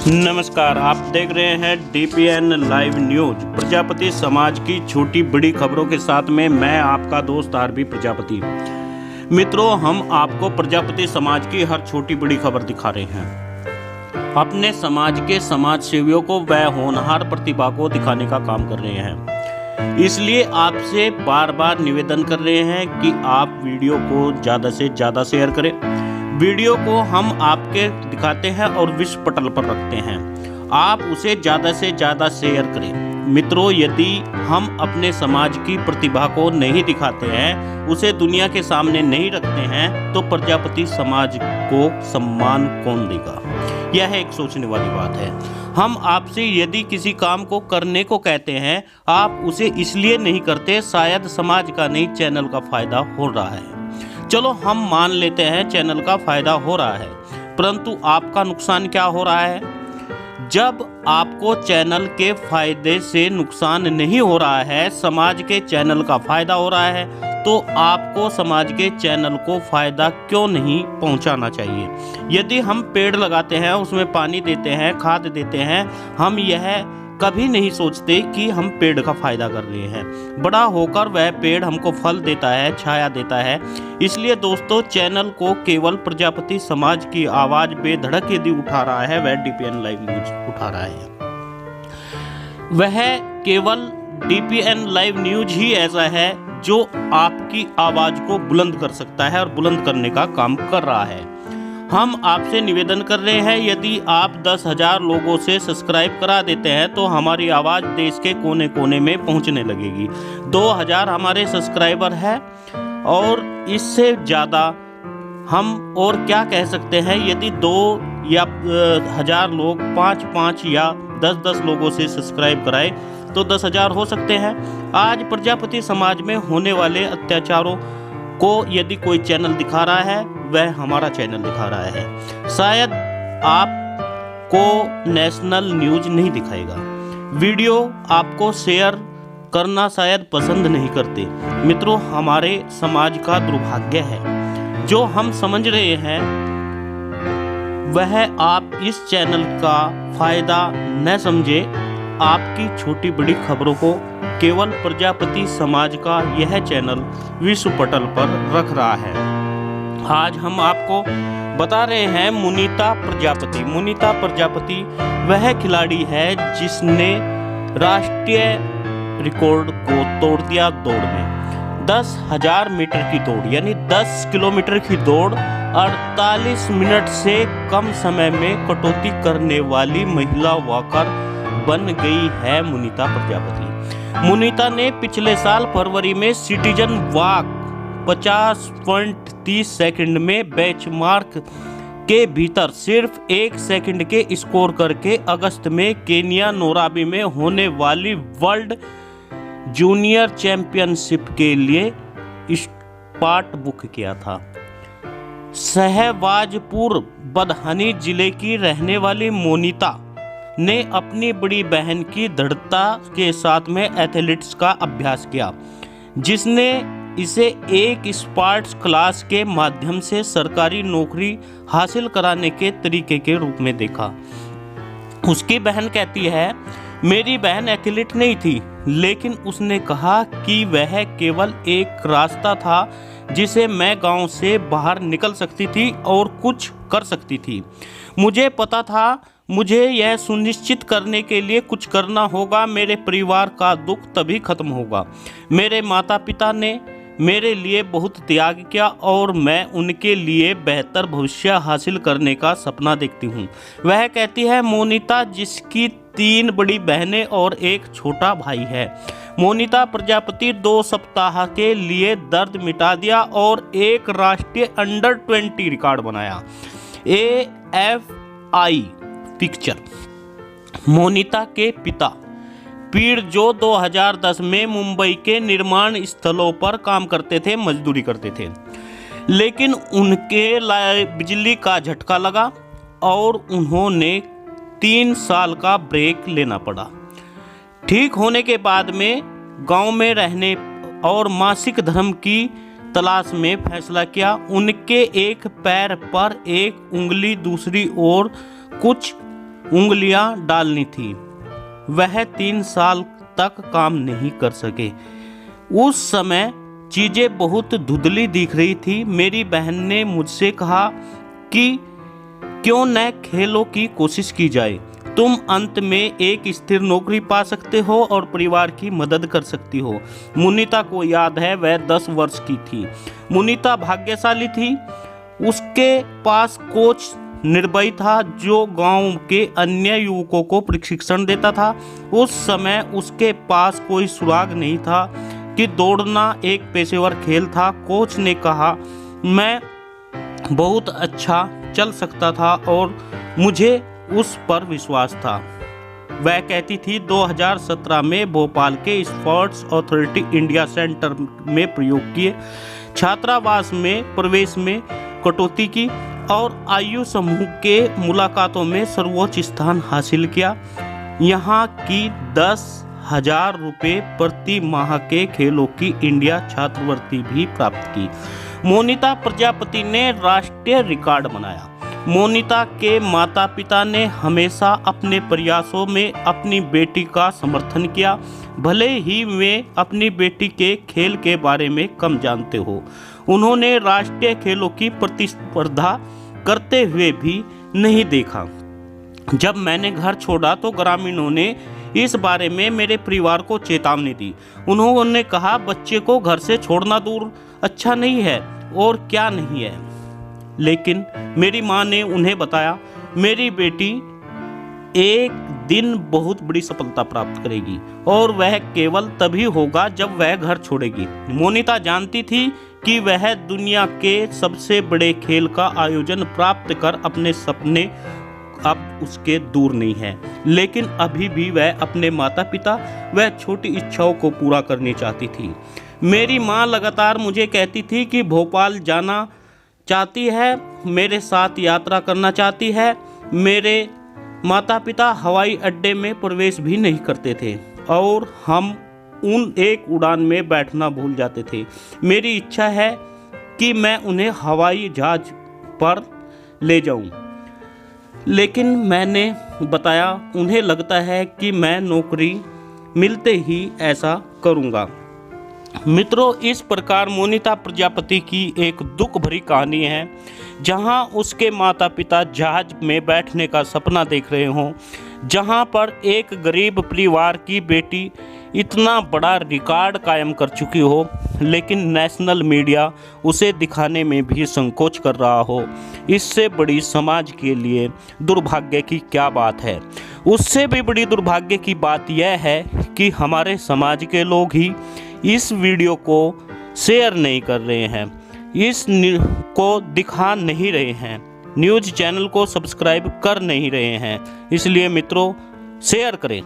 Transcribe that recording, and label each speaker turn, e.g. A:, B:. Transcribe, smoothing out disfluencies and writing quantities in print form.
A: नमस्कार, आप देख रहे हैं DPN लाइव न्यूज। प्रजापति समाज की छोटी बड़ी खबरों के साथ में मैं आपका दोस्त RB प्रजापति। मित्रों, हम आपको प्रजापति समाज की हर छोटी बड़ी खबर दिखा रहे हैं। अपने समाज के समाज सेवियों को व होनहार प्रतिभा को दिखाने का काम कर रहे हैं। इसलिए आपसे बार बार निवेदन कर रहे हैं कि आप वीडियो को ज़्यादा से ज़्यादा शेयर करें। वीडियो को हम आपके दिखाते हैं और विश्व पटल पर रखते हैं, आप उसे ज़्यादा से ज़्यादा शेयर करें। मित्रों, यदि हम अपने समाज की प्रतिभा को नहीं दिखाते हैं, उसे दुनिया के सामने नहीं रखते हैं, तो प्रजापति समाज को सम्मान कौन देगा? यह एक सोचने वाली बात है। हम आपसे यदि किसी काम को करने को कहते हैं, आप उसे इसलिए नहीं करते शायद समाज का नहीं, चैनल का फायदा हो रहा है। चलो हम मान लेते हैं चैनल का फायदा हो रहा है, परंतु आपका नुकसान क्या हो रहा है? जब आपको चैनल के फायदे से नुकसान नहीं हो रहा है, समाज के चैनल का फायदा हो रहा है, तो आपको समाज के चैनल को फायदा क्यों नहीं पहुंचाना चाहिए? यदि हम पेड़ लगाते हैं, उसमें पानी देते हैं, खाद देते हैं, हम यह कभी नहीं सोचते कि हम पेड़ का फायदा कर रहे हैं। बड़ा होकर वह पेड़ हमको फल देता है, छाया देता है। इसलिए दोस्तों, चैनल को केवल प्रजापति समाज की आवाज बेधड़क यदि उठा रहा है, वह DPN लाइव न्यूज उठा रहा है। वह केवल DPN लाइव न्यूज ही ऐसा है जो आपकी आवाज को बुलंद कर सकता है और बुलंद करने का काम कर रहा है। हम आपसे निवेदन कर रहे हैं, यदि आप 10,000 लोगों से सब्सक्राइब करा देते हैं तो हमारी आवाज़ देश के कोने कोने में पहुंचने लगेगी। 2,000 हमारे सब्सक्राइबर हैं और इससे ज़्यादा हम और क्या कह सकते हैं। यदि 2 या 1,000 लोग 5-5 या 10-10 लोगों से सब्सक्राइब कराए तो 10,000 हो सकते हैं। आज प्रजापति समाज में होने वाले अत्याचारों को यदि कोई चैनल दिखा रहा है, वह हमारा चैनल दिखा रहा है। शायद आपको नेशनल न्यूज नहीं दिखाएगा। वीडियो आपको शेयर करना शायद पसंद नहीं करते। मित्रों, हमारे समाज का दुर्भाग्य है, जो हम समझ रहे हैं वह आप इस चैनल का फायदा न समझे। आपकी छोटी बड़ी खबरों को केवल प्रजापति समाज का यह चैनल विश्व पटल पर रख रहा है। आज हम आपको बता रहे हैं मुनीता प्रजापति। मुनीता प्रजापति वह खिलाड़ी है जिसने राष्ट्रीय रिकॉर्ड को तोड़ दिया दौड़ में। 10,000 मीटर की दौड़ यानी 10 किलोमीटर की दौड़ 48 मिनट से कम समय में कटौती करने वाली महिला वॉकर बन गई है मुनीता प्रजापति। मुनीता ने पिछले साल फरवरी में सिटीजन वॉक 50.30 सेकंड में बेंचमार्क के भीतर सिर्फ 1 सेकंड के स्कोर करके अगस्त में केनिया नैरोबी में होने वाली वर्ल्ड जूनियर चैंपियनशिप के लिए स्पॉट बुक किया था। सहवाजपुर बदहानी जिले की रहने वाली मोनिता ने अपनी बड़ी बहन की दृढ़ता के साथ में एथलेटिक्स का अभ्यास किया, जिसने इसे एक स्पोर्ट्स क्लास के माध्यम से सरकारी नौकरी हासिल कराने के तरीके के रूप में देखा। उसकी बहन कहती है, मेरी बहन एथलीट नहीं थी, लेकिन उसने कहा कि वह केवल एक रास्ता था जिसे मैं गांव से बाहर निकल सकती थी और कुछ कर सकती थी। मुझे पता था मुझे यह सुनिश्चित करने के लिए कुछ करना होगा। मेरे परिवार का दुख तभी खत्म होगा। मेरे माता पिता ने मेरे लिए बहुत त्याग किया और मैं उनके लिए बेहतर भविष्य हासिल करने का सपना देखती हूँ। वह कहती है मोनिता, जिसकी 3 बड़ी बहनें और एक छोटा भाई है। मोनिता प्रजापति 2 सप्ताह के लिए दर्द मिटा दिया और एक राष्ट्रीय अंडर 20 रिकॉर्ड बनाया। AFI picture. मोनिता के पिता पीर, जो 2010 में मुंबई के निर्माण स्थलों पर काम करते थे, मजदूरी करते थे, लेकिन उनके बिजली का झटका लगा और उन्होंने 3 साल का ब्रेक लेना पड़ा। ठीक होने के बाद में गांव में रहने और मासिक धर्म की तलाश में फैसला किया। उनके एक पैर पर एक उंगली दूसरी ओर कुछ उंगलियां डालनी थी। वह 3 साल तक काम नहीं कर सके। उस समय चीज़ें बहुत धुंधली दिख रही थी। मेरी बहन ने मुझसे कहा कि क्यों न खेलों की कोशिश की जाए, तुम अंत में एक स्थिर नौकरी पा सकते हो और परिवार की मदद कर सकती हो। मुनीता को याद है, वह 10 वर्ष की थी। मुनीता भाग्यशाली थी। उसके पास कोच निर्भय था जो गांव के अन्य युवकों को प्रशिक्षण देता था। उस समय उसके पास कोई सुराग नहीं था कि दौड़ना एक पेशेवर खेल था। कोच ने कहा मैं बहुत अच्छा चल सकता था और मुझे उस पर विश्वास था। वह कहती थी 2017 में भोपाल के स्पोर्ट्स अथॉरिटी इंडिया सेंटर में प्रयोग किए छात्रावास में प्रवेश में कटौती की और आयु समूह के मुलाकातों में सर्वोच्च स्थान हासिल किया। यहाँ की 10,000 रुपये प्रति माह के खेलों की इंडिया छात्रवृत्ति भी प्राप्त की। मोनिता प्रजापति ने राष्ट्रीय रिकॉर्ड बनाया। मोनिता के माता पिता ने हमेशा अपने प्रयासों में अपनी बेटी का समर्थन किया। भले ही वे अपनी बेटी के खेल के बारे में कम जानते हो, उन्होंने राष्ट्रीय खेलों की प्रतिस्पर्धा करते हुए भी नहीं देखा। जब मैंने घर छोड़ा तो ग्रामीणों ने इस बारे में मेरे परिवार को चेतावनी दी। उन्होंने कहा बच्चे को घर से छोड़ना दूर अच्छा नहीं है और क्या नहीं है। लेकिन मेरी माँ ने उन्हें बताया मेरी बेटी एक दिन बहुत बड़ी सफलता प्राप्त करेगी और वह केवल तभी होगा जब वह घर छोड़ेगी। मोनिता जानती थी कि वह दुनिया के सबसे बड़े खेल का आयोजन प्राप्त कर अपने सपने अब उसके दूर नहीं है, लेकिन अभी भी वह अपने माता पिता व छोटी इच्छाओं को पूरा करनी चाहती थी। मेरी माँ लगातार मुझे कहती थी कि भोपाल जाना चाहती है, मेरे साथ यात्रा करना चाहती है। मेरे माता पिता हवाई अड्डे में प्रवेश भी नहीं करते थे और हम उन एक उड़ान में बैठना भूल जाते थे। मेरी इच्छा है कि मैं उन्हें हवाई जहाज पर ले जाऊं, लेकिन मैंने बताया उन्हें लगता है कि मैं नौकरी मिलते ही ऐसा करूंगा। मित्रों, इस प्रकार मोनिता प्रजापति की एक दुख भरी कहानी है, जहां उसके माता पिता जहाज में बैठने का सपना देख रहे हों, जहां पर एक गरीब परिवार की बेटी इतना बड़ा रिकॉर्ड कायम कर चुकी हो, लेकिन नेशनल मीडिया उसे दिखाने में भी संकोच कर रहा हो। इससे बड़ी समाज के लिए दुर्भाग्य की क्या बात है। उससे भी बड़ी दुर्भाग्य की बात यह है कि हमारे समाज के लोग ही इस वीडियो को शेयर नहीं कर रहे हैं, इस को दिखा नहीं रहे हैं, न्यूज़ चैनल को सब्सक्राइब कर नहीं रहे हैं। इसलिए मित्रों, शेयर करें।